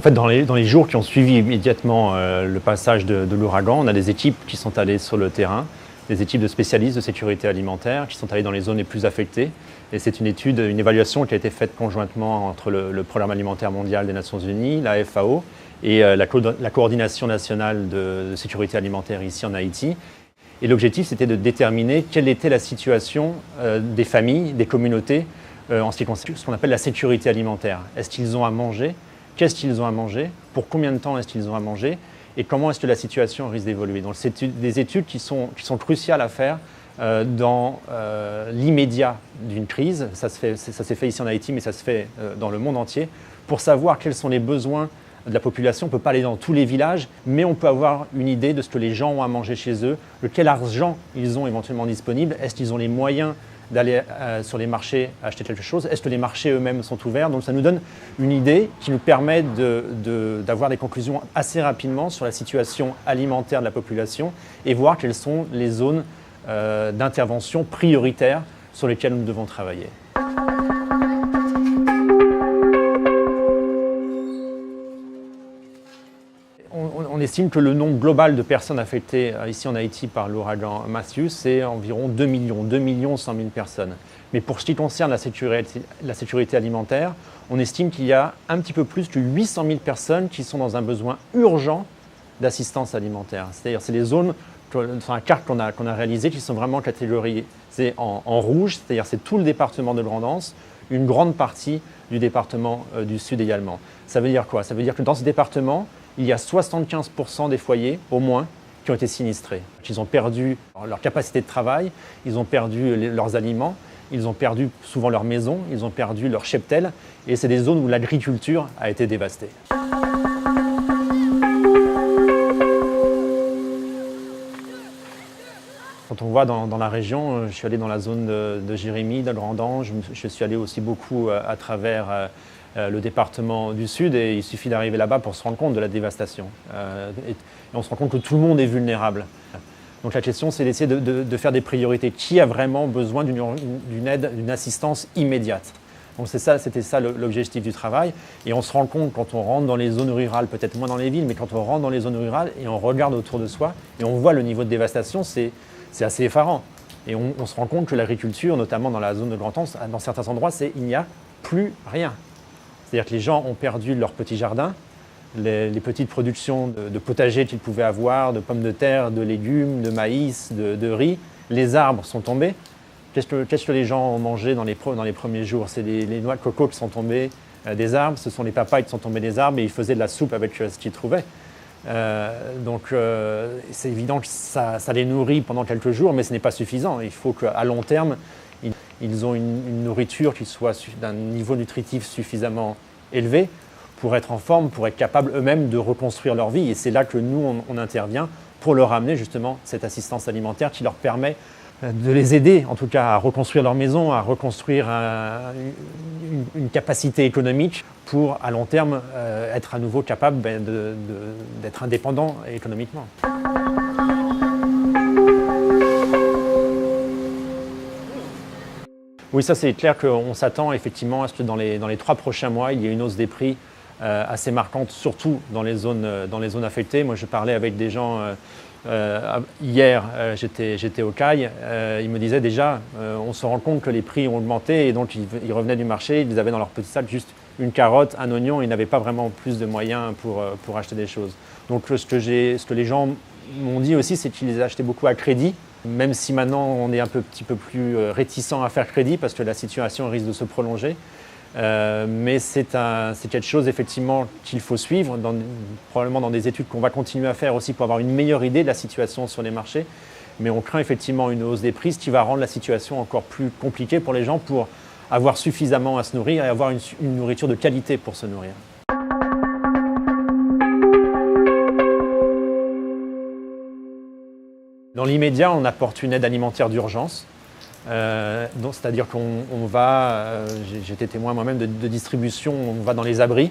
fait, dans les jours qui ont suivi immédiatement le passage de l'ouragan, on a des équipes qui sont allées sur le terrain, des équipes de spécialistes de sécurité alimentaire qui sont allées dans les zones les plus affectées. Et c'est une évaluation qui a été faite conjointement entre le Programme alimentaire mondial des Nations Unies, la FAO, et la coordination nationale de sécurité alimentaire ici en Haïti. Et l'objectif, c'était de déterminer quelle était la situation des familles, des communautés, en ce qui concerne ce qu'on appelle la sécurité alimentaire. Est-ce qu'ils ont à manger? Qu'est-ce qu'ils ont à manger? Pour combien de temps est-ce qu'ils ont à manger? Et comment est-ce que la situation risque d'évoluer? Donc c'est des études qui sont cruciales à faire dans l'immédiat d'une crise. Ça s'est fait ici en Haïti, mais ça se fait dans le monde entier, pour savoir quels sont les besoins de la population. On ne peut pas aller dans tous les villages, mais on peut avoir une idée de ce que les gens ont à manger chez eux, de quel argent ils ont éventuellement disponible, est-ce qu'ils ont les moyens d'aller sur les marchés acheter quelque chose, est-ce que les marchés eux-mêmes sont ouverts. Donc ça nous donne une idée qui nous permet d'avoir des conclusions assez rapidement sur la situation alimentaire de la population et voir quelles sont les zones d'intervention prioritaires sur lesquelles nous devons travailler. On estime que le nombre global de personnes affectées ici en Haïti par l'ouragan Matthew, c'est environ 2 millions 100 000 personnes. Mais pour ce qui concerne la sécurité alimentaire, on estime qu'il y a un petit peu plus que 800 000 personnes qui sont dans un besoin urgent d'assistance alimentaire. C'est-à-dire c'est les zones sur la carte qu'on a réalisée qui sont vraiment catégorisées en rouge, c'est-à-dire c'est tout le département de Grande-Anse, une grande partie du département du Sud également. Ça veut dire quoi? Ça veut dire que dans ce département, il y a 75% des foyers, au moins, qui ont été sinistrés. Ils ont perdu leur capacité de travail, ils ont perdu leurs aliments, ils ont perdu souvent leur maison, ils ont perdu leur cheptel, et c'est des zones où l'agriculture a été dévastée. Quand on voit dans la région, je suis allé dans la zone de Jérémie, de Grand-Ange, je suis allé aussi beaucoup à travers le département du Sud, et il suffit d'arriver là-bas pour se rendre compte de la dévastation. Et on se rend compte que tout le monde est vulnérable. Donc la question, c'est d'essayer de faire des priorités. Qui a vraiment besoin d'une aide, d'une assistance immédiate? Donc c'était ça l'objectif du travail. Et on se rend compte quand on rentre dans les zones rurales, peut-être moins dans les villes, mais quand on rentre dans les zones rurales et on regarde autour de soi et on voit le niveau de dévastation, c'est assez effarant. Et on se rend compte que l'agriculture, notamment dans la zone de Grand-Anse, dans certains endroits, il n'y a plus rien. C'est-à-dire que les gens ont perdu leurs petits jardins, les petites productions de potager qu'ils pouvaient avoir, de pommes de terre, de légumes, de maïs, de riz. Les arbres sont tombés. Qu'est-ce que les gens ont mangé dans les premiers jours? C'est les noix de coco qui sont tombées des arbres, ce sont les papayes qui sont tombées des arbres et ils faisaient de la soupe avec ce qu'ils trouvaient. Donc c'est évident que ça les nourrit pendant quelques jours, mais ce n'est pas suffisant. Il faut qu'à long terme, ils ont une nourriture qui soit d'un niveau nutritif suffisamment élevé pour être en forme, pour être capables eux-mêmes de reconstruire leur vie. Et c'est là que nous, on intervient pour leur amener justement cette assistance alimentaire qui leur permet de les aider, en tout cas, à reconstruire leur maison, à reconstruire une capacité économique pour, à long terme, être à nouveau capable d'être indépendants économiquement. Oui, ça c'est clair qu'on s'attend effectivement à ce que dans les 3 prochains mois, il y ait une hausse des prix assez marquante, surtout dans les zones affectées. Moi, je parlais avec des gens hier, j'étais au CAI, ils me disaient déjà, on se rend compte que les prix ont augmenté et donc ils revenaient du marché, ils avaient dans leur petit sac juste une carotte, un oignon, ils n'avaient pas vraiment plus de moyens pour acheter des choses. Donc ce que les gens m'ont dit aussi, c'est qu'ils les achetaient beaucoup à crédit. Même si maintenant on est un petit peu plus réticent à faire crédit parce que la situation risque de se prolonger. Mais c'est quelque chose effectivement qu'il faut suivre, probablement dans des études qu'on va continuer à faire aussi pour avoir une meilleure idée de la situation sur les marchés. Mais on craint effectivement une hausse des prix, ce qui va rendre la situation encore plus compliquée pour les gens pour avoir suffisamment à se nourrir et avoir une nourriture de qualité pour se nourrir. Dans l'immédiat, on apporte une aide alimentaire d'urgence. C'est-à-dire qu'on va, j'ai été témoin moi-même de distribution, on va dans les abris,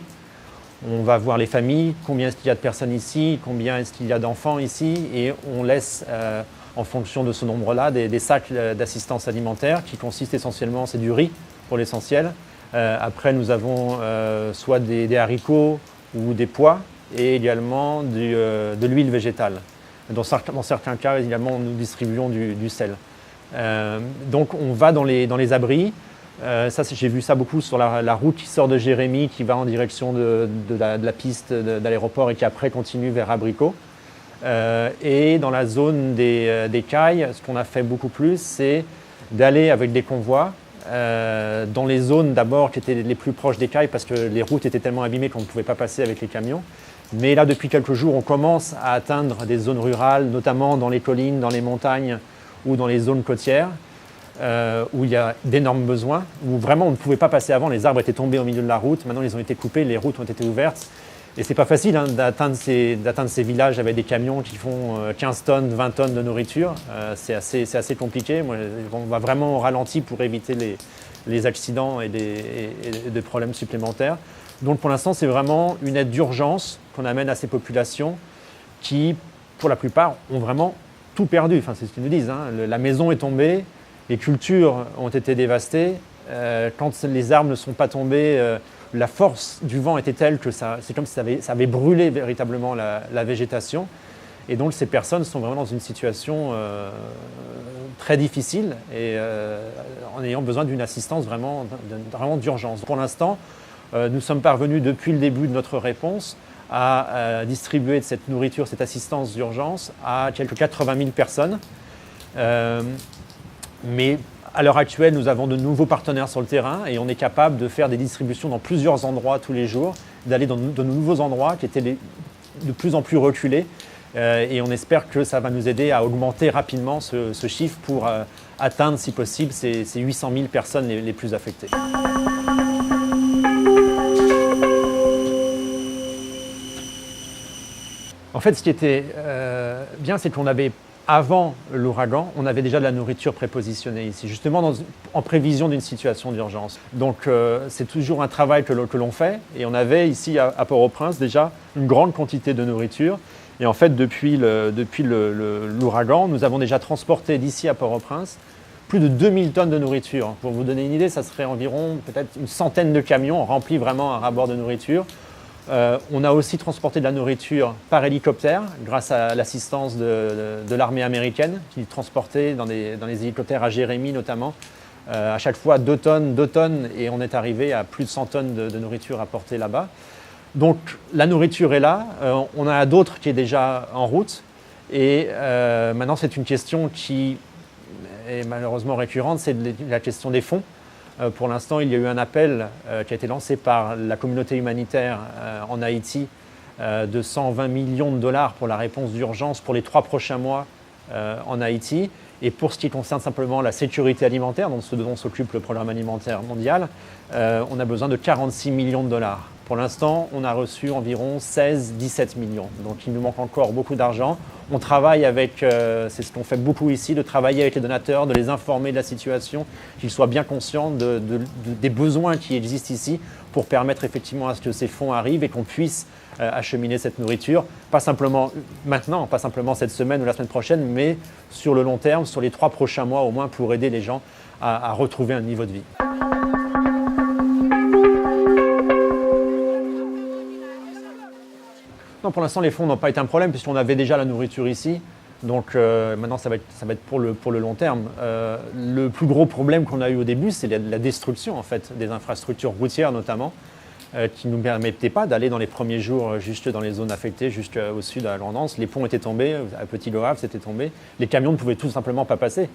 on va voir les familles, combien est-ce qu'il y a de personnes ici, combien est-ce qu'il y a d'enfants ici, et on laisse, en fonction de ce nombre-là, des sacs d'assistance alimentaire qui consistent essentiellement, c'est du riz pour l'essentiel. Après, nous avons soit des haricots, ou des pois et également de l'huile végétale. Dans certains cas, également, nous distribuons du sel. Donc on va dans les abris. J'ai vu ça beaucoup sur la route qui sort de Jérémie, qui va en direction de la piste de l'aéroport et qui après continue vers Abricot. Et dans la zone des cailles, ce qu'on a fait beaucoup plus, c'est d'aller avec des convois dans les zones d'abord qui étaient les plus proches des cailles parce que les routes étaient tellement abîmées qu'on ne pouvait pas passer avec les camions. Mais là, depuis quelques jours, on commence à atteindre des zones rurales, notamment dans les collines, dans les montagnes ou dans les zones côtières, où il y a d'énormes besoins, où vraiment on ne pouvait pas passer avant, les arbres étaient tombés au milieu de la route, maintenant ils ont été coupés, les routes ont été ouvertes. Et c'est pas facile d'atteindre ces villages avec des camions qui font 15 tonnes, 20 tonnes de nourriture. C'est assez compliqué. On va vraiment au ralenti pour éviter les accidents et des problèmes supplémentaires. Donc pour l'instant, c'est vraiment une aide d'urgence qu'on amène à ces populations qui, pour la plupart, ont vraiment tout perdu. Enfin, c'est ce qu'ils nous disent. La maison est tombée, les cultures ont été dévastées. Quand les arbres ne sont pas tombés, la force du vent était telle que c'est comme si ça avait brûlé véritablement la végétation. Et donc ces personnes sont vraiment dans une situation très difficile et en ayant besoin d'une assistance vraiment d'urgence. Pour l'instant, nous sommes parvenus depuis le début de notre réponse à distribuer de cette nourriture, cette assistance d'urgence à quelques 80 000 personnes. Mais à l'heure actuelle, nous avons de nouveaux partenaires sur le terrain et on est capable de faire des distributions dans plusieurs endroits tous les jours, d'aller dans de nouveaux endroits qui étaient de plus en plus reculés. Et on espère que ça va nous aider à augmenter rapidement ce chiffre pour atteindre, si possible, ces 800 000 personnes les plus affectées. En fait, ce qui était bien, c'est qu'on avait, avant l'ouragan, on avait déjà de la nourriture prépositionnée ici, justement en prévision d'une situation d'urgence. Donc c'est toujours un travail que l'on fait. Et on avait ici à Port-au-Prince déjà une grande quantité de nourriture. Et en fait, depuis l'ouragan, nous avons déjà transporté d'ici à Port-au-Prince plus de 2000 tonnes de nourriture. Pour vous donner une idée, ça serait environ peut-être une centaine de camions remplis vraiment à ras-bord de nourriture. On a aussi transporté de la nourriture par hélicoptère grâce à l'assistance de l'armée américaine qui transportait dans les hélicoptères à Jérémie notamment. À chaque fois 2 tonnes et on est arrivé à plus de 100 tonnes de nourriture apportée là-bas. Donc la nourriture est là, on en a d'autres qui est déjà en route et maintenant c'est une question qui est malheureusement récurrente, c'est la question des fonds. Pour l'instant, il y a eu un appel qui a été lancé par la communauté humanitaire en Haïti de 120 millions de dollars pour la réponse d'urgence pour les 3 prochains mois en Haïti. Et pour ce qui concerne simplement la sécurité alimentaire, donc ce dont s'occupe le programme alimentaire mondial, on a besoin de 46 millions de dollars. Pour l'instant, on a reçu environ 16-17 millions. Donc il nous manque encore beaucoup d'argent. On travaille avec, c'est ce qu'on fait beaucoup ici, de travailler avec les donateurs, de les informer de la situation, qu'ils soient bien conscients des besoins qui existent ici pour permettre effectivement à ce que ces fonds arrivent et qu'on puisse acheminer cette nourriture, pas simplement maintenant, pas simplement cette semaine ou la semaine prochaine, mais sur le long terme, sur les 3 prochains mois au moins, pour aider les gens à retrouver un niveau de vie. Non, pour l'instant, les fonds n'ont pas été un problème puisqu'on avait déjà la nourriture ici. Donc maintenant, ça va être pour le long terme. Le plus gros problème qu'on a eu au début, c'est la destruction en fait, des infrastructures routières notamment, qui ne nous permettaient pas d'aller dans les premiers jours juste dans les zones affectées, jusqu'au sud à Grand'Anse. Les ponts étaient tombés, à Petit-Le-Havre, c'était tombé. Les camions ne pouvaient tout simplement pas passer.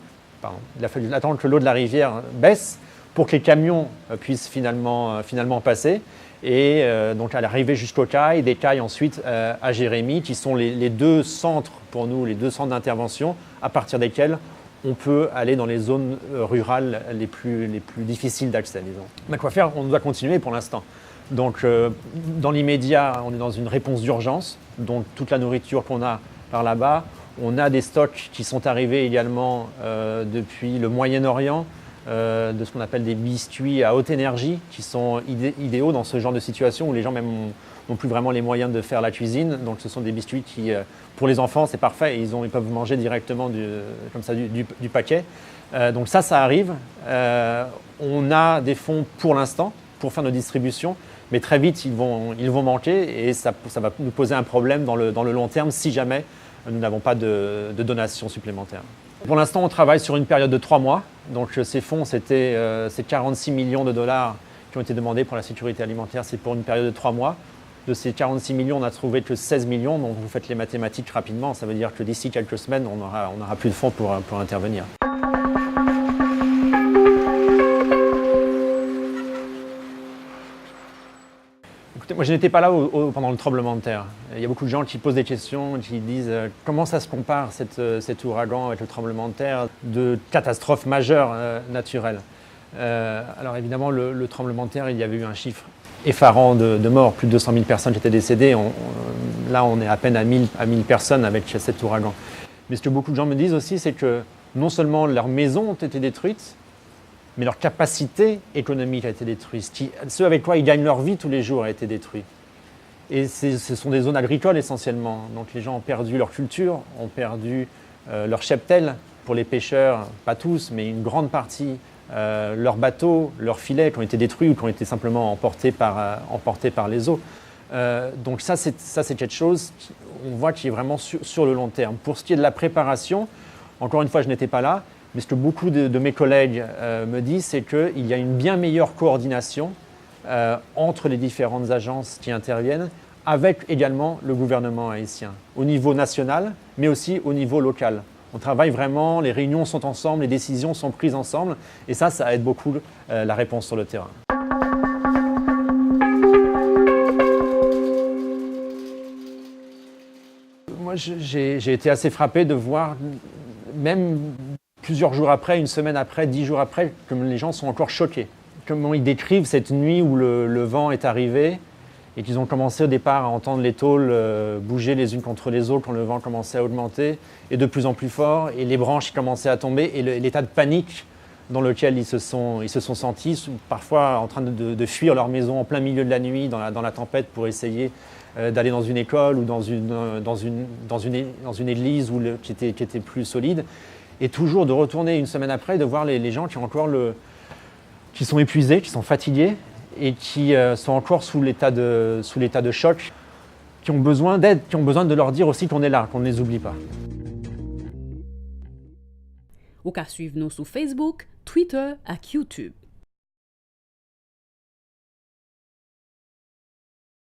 Il a fallu attendre que l'eau de la rivière baisse pour que les camions puissent finalement passer. Et donc à l'arrivée jusqu'aux cailles, des cailles ensuite à Jérémie, qui sont les 2 centres pour nous, les 2 centres d'intervention, à partir desquels on peut aller dans les zones rurales les plus difficiles d'accès, disons. Mais quoi faire? On doit continuer pour l'instant. Donc dans l'immédiat, on est dans une réponse d'urgence, donc toute la nourriture qu'on a par là-bas. On a des stocks qui sont arrivés également depuis le Moyen-Orient, de ce qu'on appelle des biscuits à haute énergie qui sont idéaux dans ce genre de situation où les gens même n'ont plus vraiment les moyens de faire la cuisine. Donc ce sont des biscuits qui, pour les enfants, c'est parfait. Ils peuvent manger directement comme ça, du paquet. Donc ça arrive. On a des fonds pour l'instant pour faire nos distributions. mais très vite, ils vont manquer et ça va nous poser un problème dans le long terme si jamais nous n'avons pas de donations supplémentaires. Pour l'instant, on travaille sur une période de 3 mois. Donc ces fonds, c'est 46 millions de dollars qui ont été demandés pour la sécurité alimentaire. C'est pour une période de 3 mois. De ces 46 millions, on n'a trouvé que 16 millions. Donc vous faites les mathématiques rapidement. Ça veut dire que d'ici quelques semaines, on n'aura plus de fonds pour intervenir. Écoutez, moi je n'étais pas là pendant le tremblement de terre. Il y a beaucoup de gens qui posent des questions, qui disent comment ça se compare cet ouragan avec le tremblement de terre, de catastrophes majeures naturelles. Alors évidemment, le tremblement de terre, il y avait eu un chiffre effarant de morts, plus de 200 000 personnes qui étaient décédées. Là, on est à peine à 1000 personnes avec cet ouragan. Mais ce que beaucoup de gens me disent aussi, c'est que non seulement leurs maisons ont été détruites, mais leur capacité économique a été détruite. Ce avec quoi ils gagnent leur vie tous les jours a été détruit. Et ce sont des zones agricoles essentiellement. Donc les gens ont perdu leur culture, ont perdu leur cheptel. Pour les pêcheurs, pas tous, mais une grande partie, leurs bateaux, leurs filets qui ont été détruits ou qui ont été simplement emportés par les eaux. Donc ça, c'est quelque chose, on voit, qui est vraiment sur le long terme. Pour ce qui est de la préparation, encore une fois, je n'étais pas là, mais ce que beaucoup de mes collègues me disent, c'est qu'il y a une bien meilleure coordination entre les différentes agences qui interviennent, avec également le gouvernement haïtien, au niveau national, mais aussi au niveau local. On travaille vraiment, les réunions sont ensemble, les décisions sont prises ensemble, et ça aide beaucoup la réponse sur le terrain. Moi, j'ai été assez frappé de voir, même plusieurs jours après, une semaine après, 10 jours après, que les gens sont encore choqués. Comment ils décrivent cette nuit où le vent est arrivé et qu'ils ont commencé au départ à entendre les tôles bouger les unes contre les autres quand le vent commençait à augmenter et de plus en plus fort, et les branches qui commençaient à tomber, et l'état de panique dans lequel ils se sont sentis, parfois en train de fuir leur maison en plein milieu de la nuit, dans la tempête, pour essayer d'aller dans une école ou dans une église qui était plus solide. Et toujours de retourner une semaine après, de voir les gens qui sont épuisés, qui sont fatigués et qui sont encore sous l'état de choc, qui ont besoin d'aide, qui ont besoin de leur dire aussi qu'on est là, qu'on ne les oublie pas. Ou ka suiv nou sou Facebook, Twitter ak YouTube.